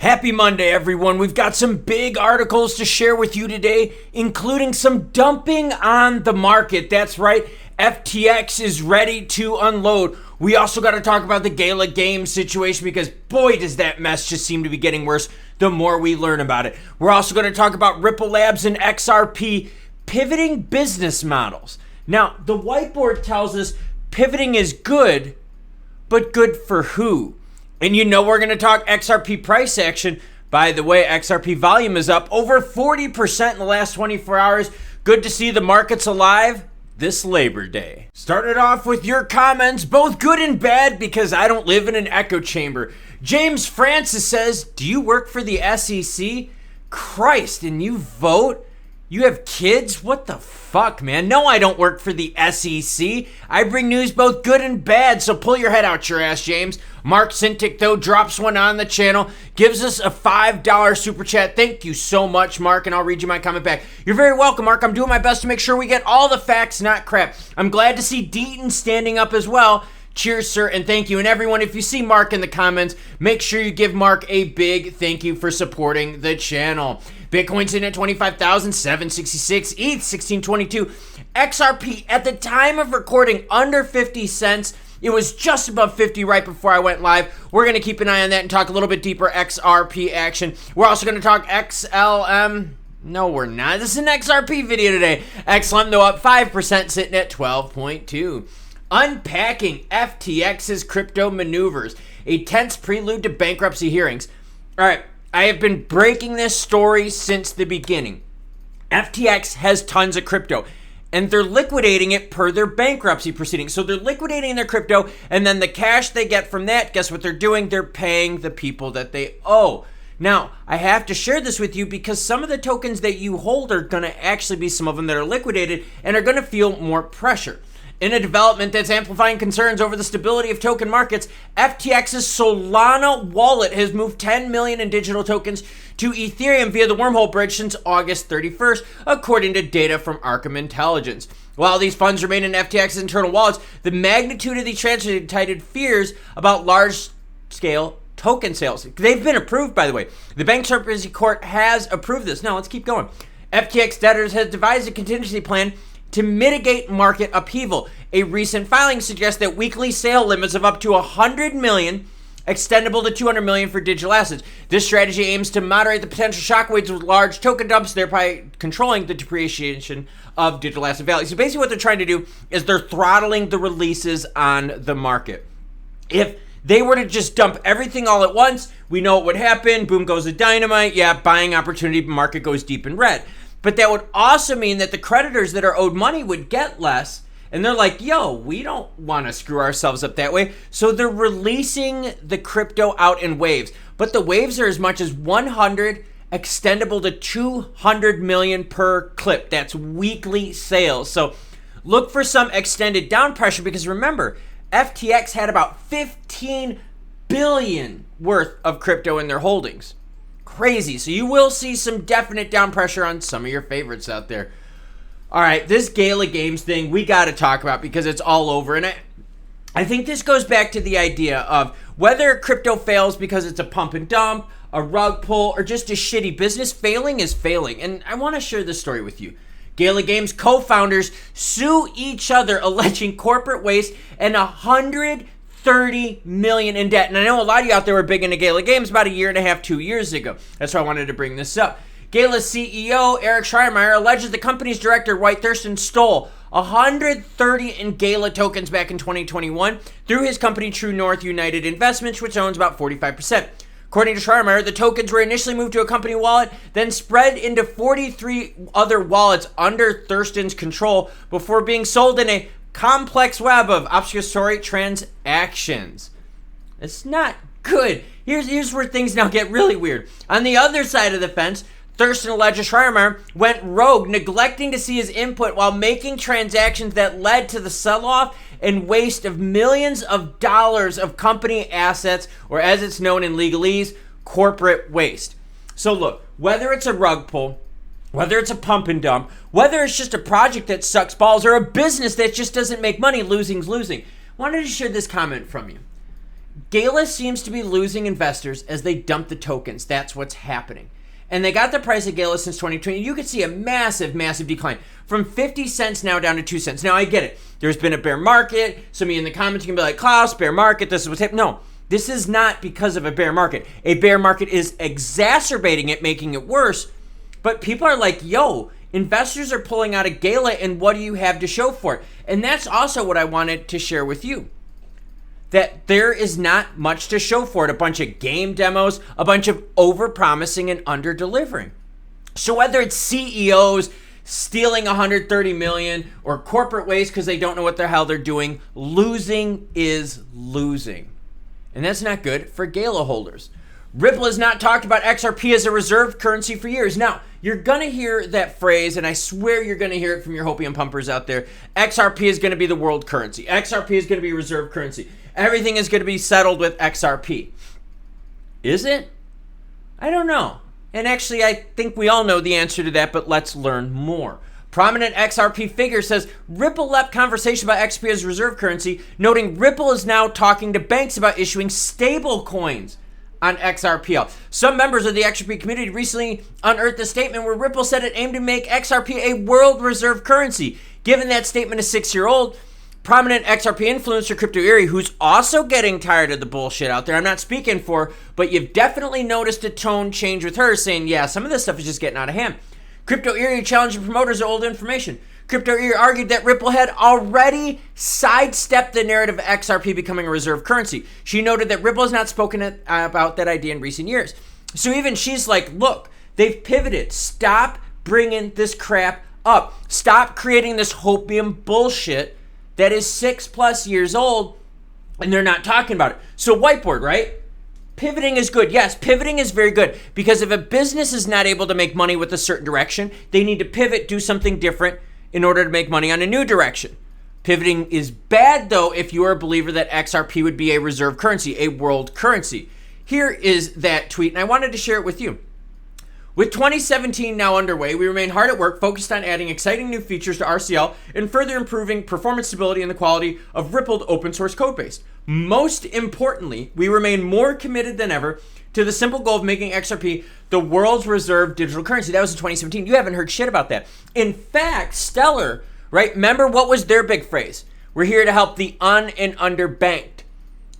Happy Monday, everyone. We've got some big articles to share with you today, including some dumping on the market. That's right, FTX is ready to unload. We also got to talk about the Gala Games situation because boy, does that mess just seem to be getting worse the more we learn about it. We're also going to talk about Ripple Labs and XRP pivoting business models. Now, the whiteboard tells us pivoting is good, but good for who? And you know we're going to talk XRP price action. By the way, XRP volume is up over 40% in the last 24 hours. Good to see the markets alive this Labor Day. Started off with your comments, both good and bad, because I don't live in an echo chamber. James Francis says, do you work for the SEC? Christ, and you vote? You have kids? What the fuck, man? No, I don't work for the SEC. I bring news both good and bad, so pull your head out your ass, James. Mark Sintic, though, drops one on the channel, gives us a $5 super chat. Thank you so much, Mark, and I'll read you my comment back. You're very welcome, Mark. I'm doing my best to make sure we get all the facts, not crap. I'm glad to see Deaton standing up as well. Cheers, sir, and thank you. And everyone, if you see Mark in the comments, make sure you give Mark a big thank you for supporting the channel. Bitcoin's in at 25,766, ETH 1622, XRP at the time of recording under 50 cents. It was just above 50 right before I went live. We're going to keep an eye on that and talk a little bit deeper XRP action. We're also going to talk XLM. No, we're not. This is an XRP video today. XLM, though, up 5%, sitting at 12.2. Unpacking FTX's crypto maneuvers, a tense prelude to bankruptcy hearings. All right, I have been breaking this story since the beginning. FTX has tons of crypto, and they're liquidating it per their bankruptcy proceedings. So they're liquidating their crypto, and then the cash they get from that, guess what they're doing? They're paying the people that they owe. Now, I have to share this with you because some of the tokens that you hold are going to actually be some of them that are liquidated and are going to feel more pressure. In a development that's amplifying concerns over the stability of token markets, FTX's Solana wallet has moved 10 million in digital tokens to Ethereum via the wormhole bridge since August 31st, according to data from Arkham Intelligence. While these funds remain in FTX's internal wallets, the magnitude of the transfer excited fears about large-scale token sales. They've been approved, by the way. The Bankruptcy Court has approved this. Now, let's keep going. FTX debtors has devised a contingency plan to mitigate market upheaval. A recent filing suggests that weekly sale limits of up to 100 million, extendable to 200 million for digital assets. This strategy aims to moderate the potential shockwaves with large token dumps, thereby controlling the depreciation of digital asset value. So basically what they're trying to do is they're throttling the releases on the market. If they were to just dump everything all at once, we know what would happen. Boom goes the dynamite. Yeah, buying opportunity, market goes deep in red. But that would also mean that the creditors that are owed money would get less. And they're like, yo, we don't want to screw ourselves up that way. So they're releasing the crypto out in waves. But the waves are as much as 100, extendable to 200 million per clip. That's weekly sales. So look for some extended down pressure because remember, FTX had about 15 billion worth of crypto in their holdings. Crazy. So you will see some definite down pressure on some of your favorites out there. All right, this Gala Games thing we got to talk about because it's all over. And I think this goes back to the idea of whether crypto fails because it's a pump and dump, a rug pull, or just a shitty business. Failing is failing. And I want to share this story with you. Gala Games co-founders sue each other alleging corporate waste and 130 million in debt. And I know a lot of you out there were big into Gala Games about a year and a half, 2 years ago. That's why I wanted to bring this up. Gala's CEO, Eric Schreiermeyer, alleges the company's director, White Thurston, stole 130 in Gala tokens back in 2021 through his company, True North United Investments, which owns about 45%. According to Schreiermeyer, the tokens were initially moved to a company wallet, then spread into 43 other wallets under Thurston's control before being sold in a complex web of obfuscatory transactions. It's not good. Here's where things now get really weird. On the other side of the fence, Thurston alleges Schreiermeyer went rogue, neglecting to see his input while making transactions that led to the sell-off and waste of millions of dollars of company assets, or as it's known in legalese, corporate waste. So look, whether it's a rug pull, whether it's a pump and dump, whether it's just a project that sucks balls or a business that just doesn't make money, losing's losing. I wanted to share this comment from you. Gala seems to be losing investors as they dump the tokens. That's what's happening. And they got the price of Gala since 2020. You could see a massive, massive decline from 50 cents now down to 2 cents. Now, I get it. There's been a bear market. Some of you in the comments can be like, Klaus, bear market, this is what's happening. No, this is not because of a bear market. A bear market is exacerbating it, making it worse. But people are like, yo, investors are pulling out of Gala, and what do you have to show for it? And that's also what I wanted to share with you. That there is not much to show for it. A bunch of game demos, a bunch of over-promising and under-delivering. So whether it's CEOs stealing 130 million or corporate waste because they don't know what the hell they're doing, losing is losing. And that's not good for Gala holders. Ripple has not talked about XRP as a reserve currency for years. Now, you're going to hear that phrase, and I swear you're going to hear it from your hopium pumpers out there. XRP is going to be the world currency. XRP is going to be reserve currency. Everything is going to be settled with XRP. Is it? I don't know. And actually, I think we all know the answer to that, but let's learn more. Prominent XRP figure says Ripple left conversation about XRP as reserve currency, noting Ripple is now talking to banks about issuing stable coins on XRPL. Some members of the XRP community recently unearthed a statement where Ripple said it aimed to make XRP a world reserve currency. Given that statement is 6 years old, prominent XRP influencer Crypto Eerie, who's also getting tired of the bullshit out there, I'm not speaking for, but you've definitely noticed a tone change with her saying, yeah, some of this stuff is just getting out of hand. Crypto Eerie challenged promoters of old information. Crypto Eerie argued that Ripple had already sidestepped the narrative of XRP becoming a reserve currency. She noted that Ripple has not spoken about that idea in recent years. So even she's like, look, they've pivoted. Stop bringing this crap up. Stop creating this hopium bullshit that is 6+ years old, and they're not talking about it. So whiteboard, right? Pivoting is good. Yes, pivoting is very good, because if a business is not able to make money with a certain direction, they need to pivot, do something different in order to make money on a new direction. Pivoting is bad, though, if you are a believer that XRP would be a reserve currency, a world currency. Here is that tweet, and I wanted to share it with you. With 2017 now underway, we remain hard at work, focused on adding exciting new features to RCL and further improving performance, stability, and the quality of Ripple's open source code base. Most importantly, we remain more committed than ever to the simple goal of making XRP the world's reserve digital currency. That was in 2017. You haven't heard shit about that. In fact, Stellar, right? Remember what was their big phrase? We're here to help the un- and underbanked.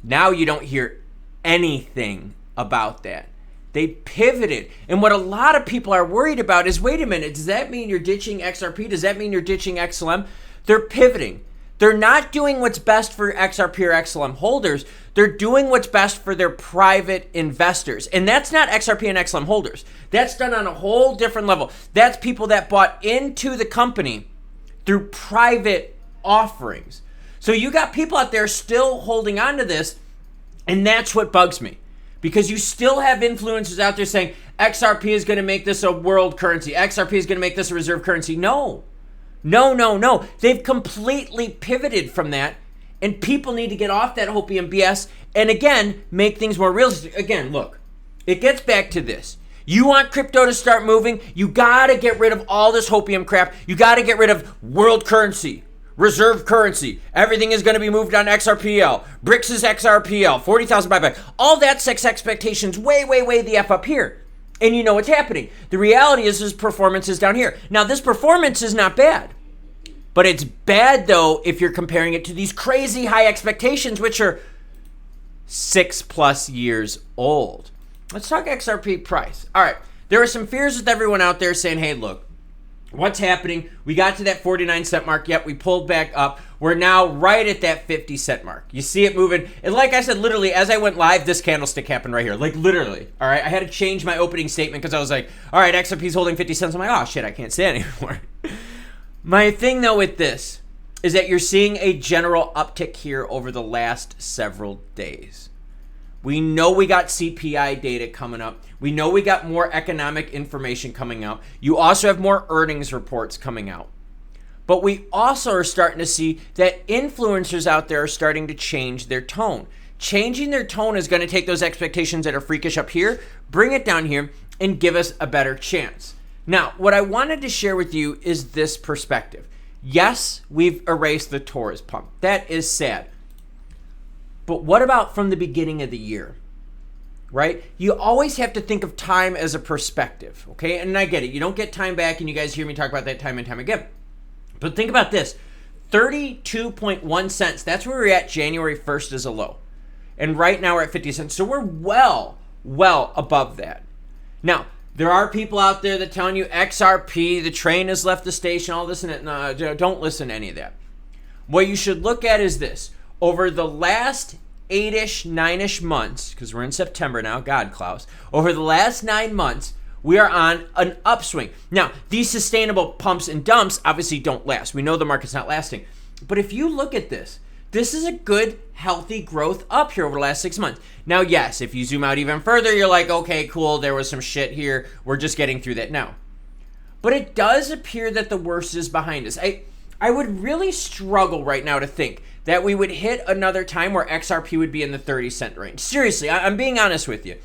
Now you don't hear anything about that. They pivoted. And what a lot of people are worried about is, wait a minute, does that mean you're ditching XRP? Does that mean you're ditching XLM? They're pivoting. They're not doing what's best for XRP or XLM holders. They're doing what's best for their private investors. And that's not XRP and XLM holders. That's done on a whole different level. That's people that bought into the company through private offerings. So you got people out there still holding on to this, and that's what bugs me. Because you still have influencers out there saying XRP is going to make this a world currency. XRP is going to make this a reserve currency. No. They've completely pivoted from that, and people need to get off that hopium BS and, again, make things more realistic. Again, look, it gets back to this. You want crypto to start moving, you got to get rid of all this hopium crap. You got to get rid of world currency, reserve currency. Everything is going to be moved on XRPL. BRICS is XRPL. 40,000 buyback. All that sets expectations way the F up here. And you know what's happening. The reality is his performance is down here. Now, this performance is not bad. But it's bad, though, if you're comparing it to these crazy high expectations, which are 6+ years old. Let's talk XRP price. All right. There are some fears with everyone out there saying, hey, look, what's happening? We got to that 49-cent mark. Yep, we pulled back up. We're now right at that 50-cent mark. You see it moving. And like I said, literally, as I went live, this candlestick happened right here. Like, literally. All right? I had to change my opening statement because I was like, all right, XRP's holding 50 cents. I'm like, oh, shit, I can't say it anymore. My thing, though, with this is that you're seeing a general uptick here over the last several days. We know we got CPI data coming up. We know we got more economic information coming out. You also have more earnings reports coming out. But we also are starting to see that influencers out there are starting to change their tone. Changing their tone is going to take those expectations that are freakish up here, bring it down here, and give us a better chance. Now, what I wanted to share with you is this perspective. Yes, we've erased the Torres pump. That is sad. But what about from the beginning of the year? Right? You always have to think of time as a perspective, okay? And I get it. You don't get time back, and you guys hear me talk about that time and time again. But think about this. 32.1 cents. That's where we're at January 1st as a low. And right now we're at 50 cents. So we're well above that. Now, there are people out there that telling you XRP, the train has left the station, all this and that. No, don't listen to any of that. What you should look at is this. Over the last 8-ish, 9-ish months, because we're in September now, God, Klaus. Over the last 9 months, we are on an upswing. Now, these sustainable pumps and dumps obviously don't last. We know the market's not lasting. But if you look at this, this is a good, healthy growth up here over the last 6 months. Now, yes, if you zoom out even further, you're like, okay, cool, there was some shit here. We're just getting through that now. But it does appear that the worst is behind us. I would really struggle right now to think that we would hit another time where XRP would be in the 30-cent range. Seriously, I'm being honest with you.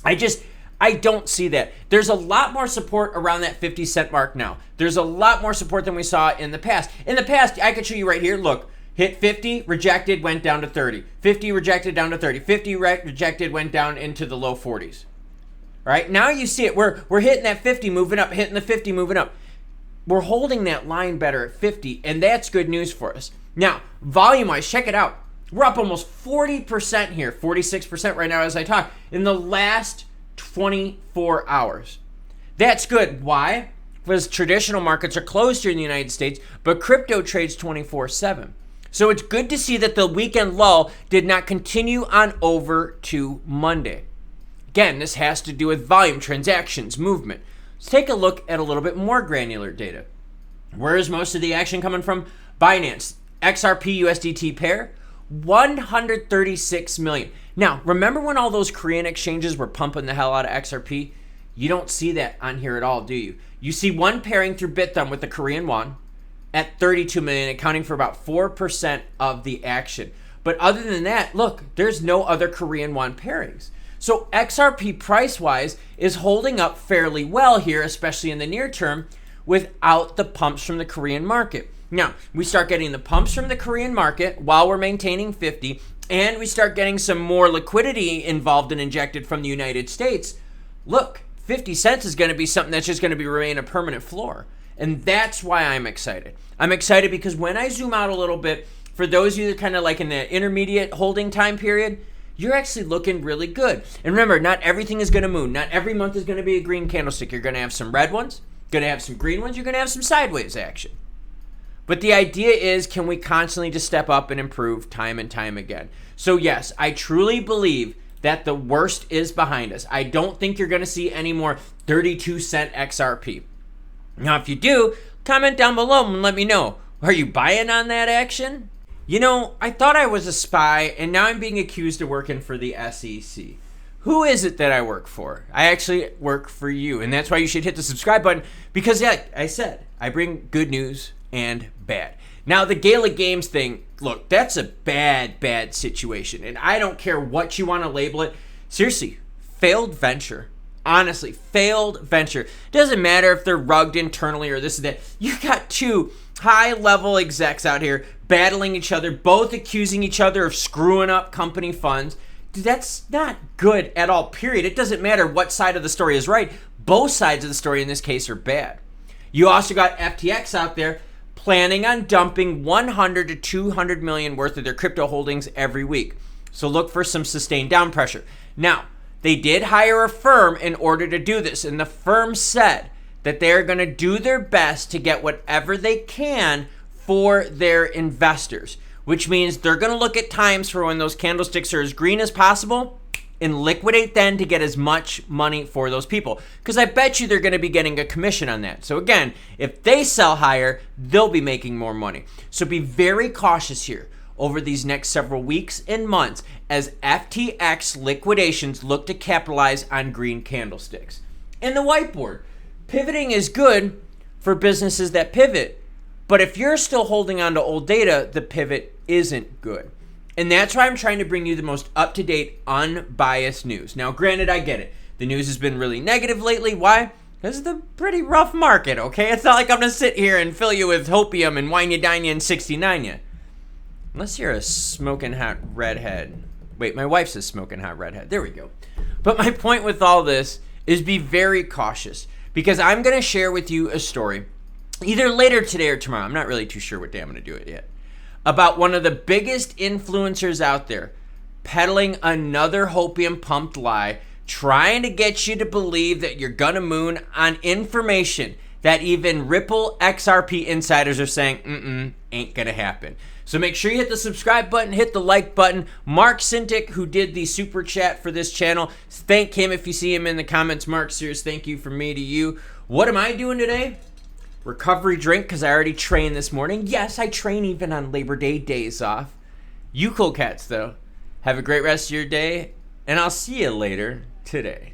I don't see that. There's a lot more support around that 50-cent mark now. There's a lot more support than we saw in the past. In the past, I could show you right here, look, hit 50, rejected, went down to 30. 50, rejected, down to 30. 50, rejected, went down into the low 40s. All right, now you see it. We're hitting that 50, moving up, hitting the 50, moving up. We're holding that line better at 50, and that's good news for us. Now, volume-wise, check it out. We're up almost 40% here, 46% right now as I talk, in the last 24 hours. That's good. Why? Because traditional markets are closed here in the United States, but crypto trades 24/7. So it's good to see that the weekend lull did not continue on over to Monday. Again, this has to do with volume, transactions, movement. Let's take a look at a little bit more granular data. Where is most of the action coming from? Binance, XRP USDT pair, 136 million. Now, remember when all those Korean exchanges were pumping the hell out of XRP? You don't see that on here at all, do you? You see one pairing through BitThumb with the Korean won at 32 million, accounting for about 4% of the action. But other than that, look, there's no other Korean won pairings. So XRP price-wise is holding up fairly well here, especially in the near term, without the pumps from the Korean market. Now, we start getting the pumps from the Korean market while we're maintaining 50, and we start getting some more liquidity involved and injected from the United States. Look, 50 cents is going to be something that's just going to remain a permanent floor. And that's why I'm excited. I'm excited because when I zoom out a little bit, for those of you that are kind of like in the intermediate holding time period, you're actually looking really good. And remember, not everything is going to move. Not every month is going to be a green candlestick. You're going to have some red ones, going to have some green ones, you're going to have some sideways action. But the idea is, can we constantly just step up and improve time and time again? So yes, I truly believe that the worst is behind us. I don't think you're going to see any more 32-cent XRP. Now, if you do, comment down below and let me know. Are you buying on that action? You know, I thought I was a spy, and now I'm being accused of working for the SEC. Who is it that I work for? I actually work for you, and that's why you should hit the subscribe button, because yeah, I said, I bring good news and bad. Now, the Gala Games thing, look, that's a bad situation, and I don't care what you want to label it. Seriously, failed venture. Honestly, failed venture. Doesn't matter if they're rugged internally or this and that. You got two high-level execs out here battling each other, both accusing each other of screwing up company funds. Dude, that's not good at all, period. It doesn't matter what side of the story is right. Both sides of the story in this case are bad. You also got FTX out there planning on dumping 100 to 200 million worth of their crypto holdings every week. So look for some sustained down pressure. Now, they did hire a firm in order to do this, and the firm said that they're going to do their best to get whatever they can for their investors, which means they're going to look at times for when those candlesticks are as green as possible and liquidate then to get as much money for those people. Because I bet you they're going to be getting a commission on that. So again, if they sell higher, they'll be making more money. So be very cautious here over these next several weeks and months as FTX liquidations look to capitalize on green candlesticks. And the whiteboard. Pivoting is good for businesses that pivot, but if you're still holding on to old data, the pivot isn't good. And that's why I'm trying to bring you the most up-to-date, unbiased news. Now, granted, I get it. The news has been really negative lately. Why? Because it's a pretty rough market, okay? It's not like I'm going to sit here and fill you with hopium and wine you, dine you, and 69 you. Unless you're a smoking hot redhead. Wait, my wife's a smoking hot redhead. There we go. But my point with all this is be very cautious, because I'm going to share with you a story either later today or tomorrow. I'm not really too sure what day I'm going to do it yet. About one of the biggest influencers out there peddling another hopium pumped lie, trying to get you to believe that you're going to moon on information that even Ripple XRP insiders are saying, ain't going to happen. So make sure you hit the subscribe button, hit the like button. Mark Sintic, who did the super chat for this channel, thank him if you see him in the comments. Mark, serious thank you from me to you. What am I doing today? Recovery drink, because I already trained this morning. Yes, I train even on Labor Day days off. You cool cats, though, have a great rest of your day, and I'll see you later today.